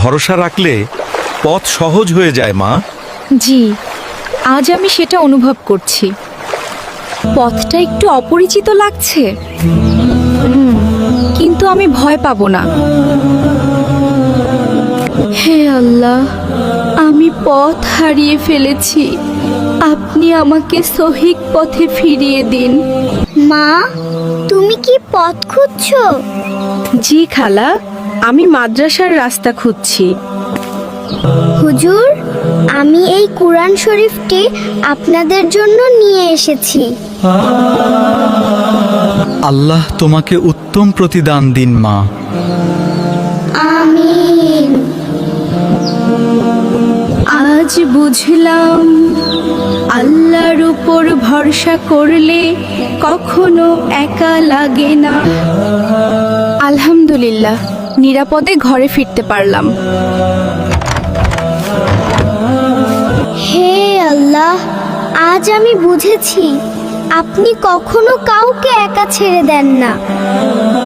ভরসা রাখলে পথ সহজ হয়ে যায় মা। জি, আজ আমি সেটা অনুভব করছি। পথটা একটু অপরিচিত লাগছে, কিন্তু আমি ভয় পাবো না। হে আল্লাহ, আমি পথ হারিয়ে ফেলেছি, আপনি আমাকে সঠিক পথে ফিরিয়ে দিন। মা, তুমি কি পথ খুঁজছো? জি খালা, আমি মাদ্রাসার রাস্তা খুঁজছি। হুজুর, আমি এই কুরআন শরীফটি আপনাদের জন্য নিয়ে এসেছি। আল্লাহ তোমাকে উত্তম প্রতিদান দিন মা। আমিন। আজ বুঝলাম আল্লাহর উপর ভরসা করলে কখনো একা লাগে না। আলহামদুলিল্লাহ, নিরাপদে ঘরে ফিরতে পারলাম। হে আল্লাহ, আজ আমি বুঝেছি আপনি কখনো কাউকে একা ছেড়ে দেন না।